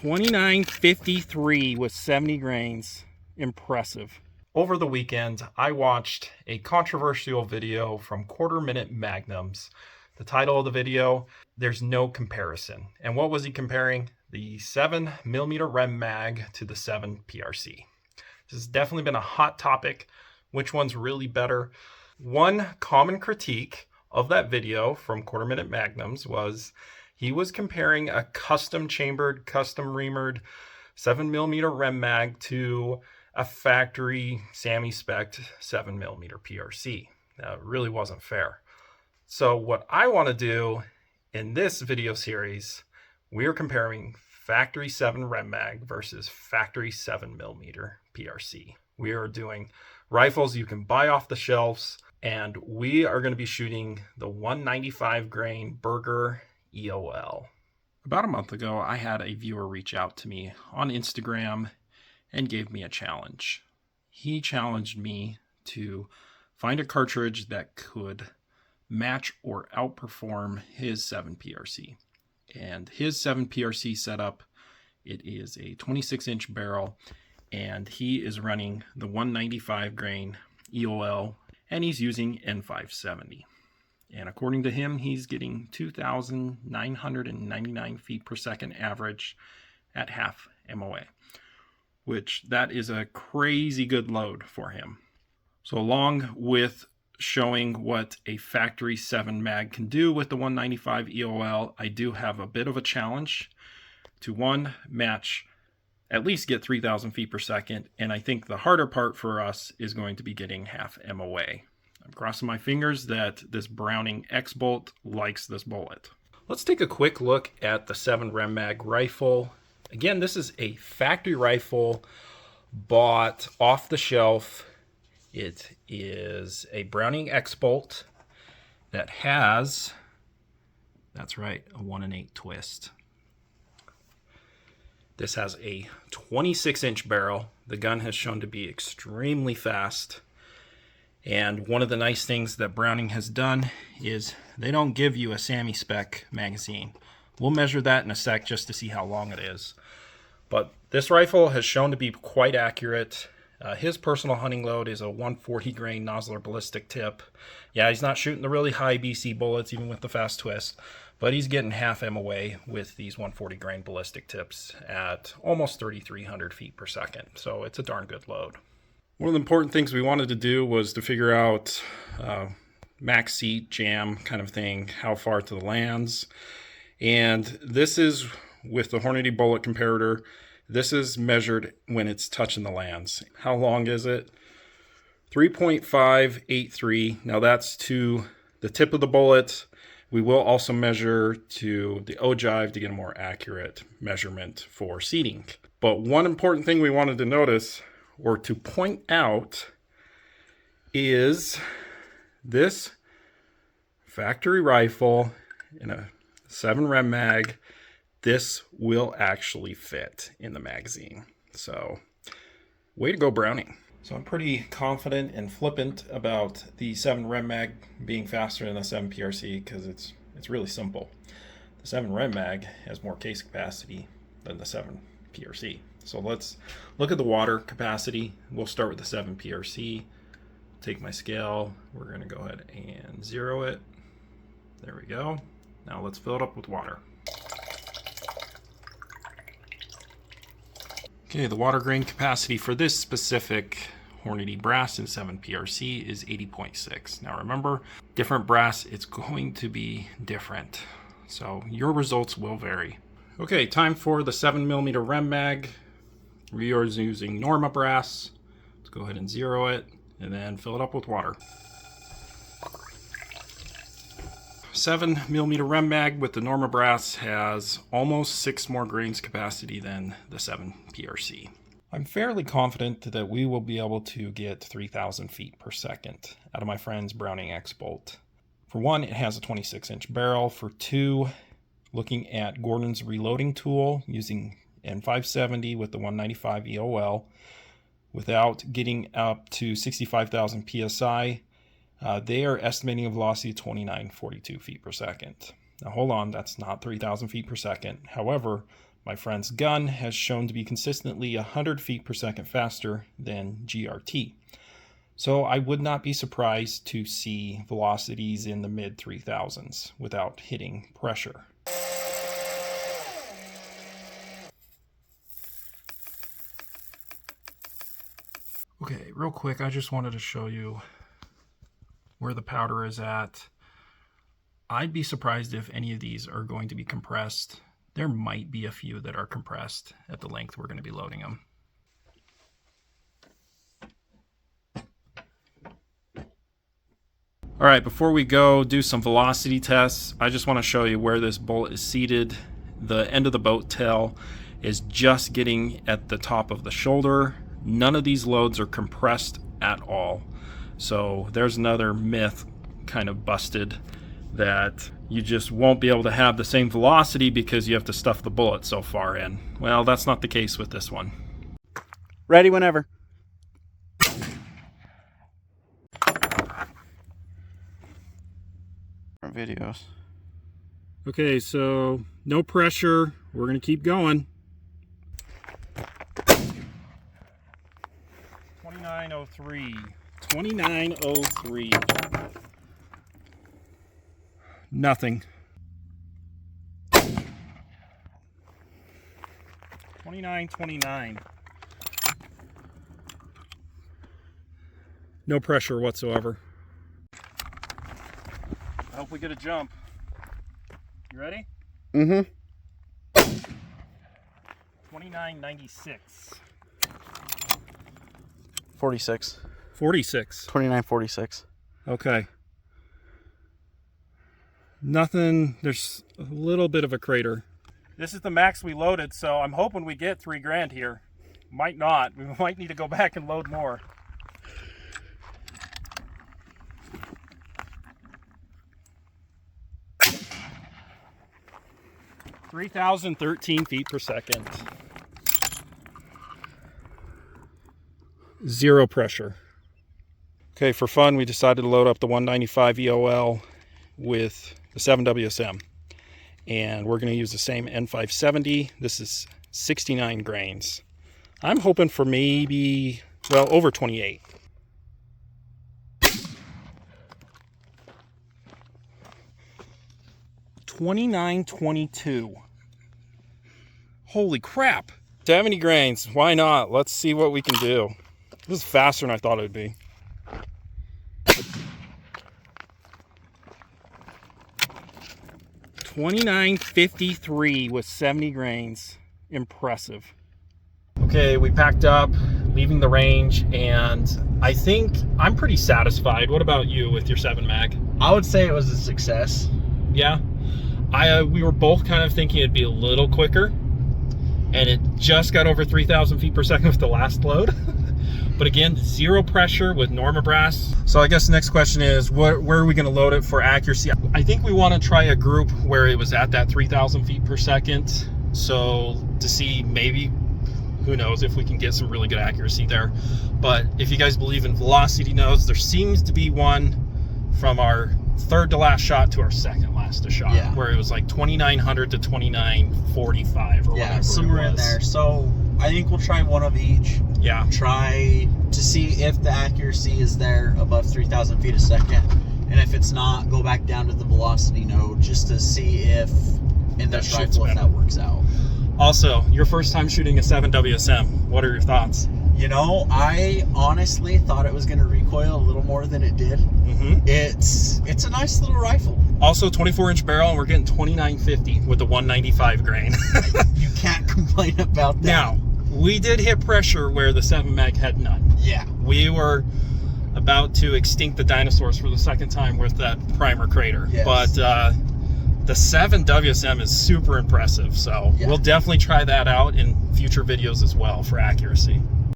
2953 with 70 grains. Impressive. Over the weekend, I watched a controversial video from Quarter Minute Magnums. The title of the video, There's No Comparison. And what was he comparing? The 7mm Rem Mag to the 7 PRC. This has definitely been a hot topic. Which one's really better? One common critique of that video from Quarter Minute Magnums was he was comparing a custom chambered, custom reamered 7mm Rem Mag to a factory SAMI-spec'd 7mm PRC. Now, it really wasn't fair. So what I want to do in this video series, we're comparing factory 7 Rem Mag versus factory 7mm PRC. We are doing rifles you can buy off the shelves, and we are going to be shooting the 195 grain Berger EOL. About a month ago, I had a viewer reach out to me on Instagram and gave me a challenge. He challenged me to find a cartridge that could match or outperform his 7 PRC. And his 7 PRC setup, it is a 26-inch barrel, and he is running the 195 grain EOL, and he's using N570. And according to him, he's getting 2,999 feet per second average at half MOA, which that is a crazy good load for him. So along with showing what a factory 7 mag can do with the 195 EOL, I do have a bit of a challenge to one, match, at least get 3,000 feet per second. And I think the harder part for us is going to be getting half MOA. I'm crossing my fingers that this Browning X-Bolt likes this bullet. Let's take a quick look at the 7 Rem Mag rifle. Again, this is a factory rifle bought off the shelf. It is a Browning X-Bolt that has, that's right, a 1 1/8 twist. This has a 26-inch barrel. The gun has shown to be extremely fast. And one of the nice things that Browning has done is they don't give you a SAMI-spec magazine. We'll measure that in a sec just to see how long it is. But this rifle has shown to be quite accurate. His personal hunting load is a 140 grain Nosler ballistic tip. Yeah, he's not shooting the really high BC bullets, even with the fast twist, but he's getting half MOA with these 140 grain ballistic tips at almost 3,300 feet per second. So it's a darn good load. One of the important things we wanted to do was to figure out max seat, jam kind of thing, how far to the lands. And this is with the Hornady bullet comparator. This is measured when it's touching the lands. How long is it? 3.583. Now that's to the tip of the bullet. We will also measure to the ogive to get a more accurate measurement for seating. But one important thing we wanted to notice or to point out is this factory rifle in a 7 Rem Mag. This will actually fit in the magazine. So, way to go, Browning. So I'm pretty confident and flippant about the 7 Rem Mag being faster than the 7 PRC because it's really simple. The 7 Rem Mag has more case capacity than the 7 PRC. So let's look at the water capacity. We'll start with the 7 PRC. Take my scale. We're going to go ahead and 0 it. There we go. Now let's fill it up with water. Okay, the water grain capacity for this specific Hornady brass in 7 PRC is 80.6. Now remember, different brass, it's going to be different. So your results will vary. Okay, time for the 7mm Rem Mag. We are using Norma brass. Let's go ahead and 0 it and then fill it up with water. 7mm Rem Mag with the Norma brass has almost 6 more grains capacity than the 7 PRC. I'm fairly confident that we will be able to get 3,000 feet per second out of my friend's Browning X-Bolt. For one, it has a 26-inch barrel. For two, looking at Gordon's reloading tool using N570 with the 195 EOL without getting up to 65,000 PSI, they are estimating a velocity of 2942 feet per second. Now hold on, that's not 3,000 feet per second. However, My friend's gun has shown to be consistently 100 feet per second faster than GRT. So I would not be surprised to see velocities in the mid 3000s without hitting pressure. Okay, real quick, I just wanted to show you where the powder is at. I'd be surprised if any of these are going to be compressed. There might be a few that are compressed at the length we're going to be loading them. All right, before we go do some velocity tests, I just want to show you where this bullet is seated. The end of the boat tail is just getting at the top of the shoulder. None of these loads are compressed at all. So there's another myth kind of busted, that you just won't be able to have the same velocity because you have to stuff the bullet so far in. Well, that's not the case with this one. Ready whenever. Videos. Okay, so no pressure. We're going to keep going. 2903. 2903. Nothing. 2929. No pressure whatsoever. I hope we get a jump. You ready? Mm-hmm. 2996. 46. 46. 2946. Okay. Nothing. There's a little bit of a crater. This is the max we loaded, so I'm hoping we get $3,000 here. Might not. We might need to go back and load more. (3,013 feet per second). Zero pressure. Okay, for fun, we decided to load up the 195 EOL with the 7WSM. And we're going to use the same N570. This is 69 grains. I'm hoping for maybe, well, over 28. $29.22. Holy crap. 70 grains. Why not? Let's see what we can do. This is faster than I thought it would be. $29.53 with 70 grains. Impressive. Okay, we packed up, leaving the range, and I think I'm pretty satisfied. What about you with your 7 mag? I would say it was a success. Yeah. We were both kind of thinking it'd be a little quicker, and it just got over 3,000 feet per second with the last load. But again, zero pressure with Norma brass. So I guess the next question is, where are we going to load it for accuracy? I think we want to try a group where it was at that 3,000 feet per second. So to see, maybe, who knows if we can get some really good accuracy there. But if you guys believe in velocity nodes, there seems to be one from our third to last shot to our second last to shot, yeah, where it was like 2,900 to 2,945 or whatever. Somewhere in there. So I think we'll try one of each. Yeah. Try to see if the accuracy is there above 3,000 feet a second. And if it's not, go back down to the velocity node just to see if in this rifle if that works out. Also, your first time shooting a 7WSM, what are your thoughts? You know, I honestly thought it was going to recoil a little more than it did. Mm-hmm. It's a nice little rifle. Also, 24-inch barrel, and we're getting 29.50 with the 195 grain. You can't complain about that. Now, we did hit pressure where the 7 mag had none. Yeah. We were about to extinct the dinosaurs for the second time with that primer crater. Yes. But the 7 WSM is super impressive, so yeah, we'll definitely try that out in future videos as well for accuracy.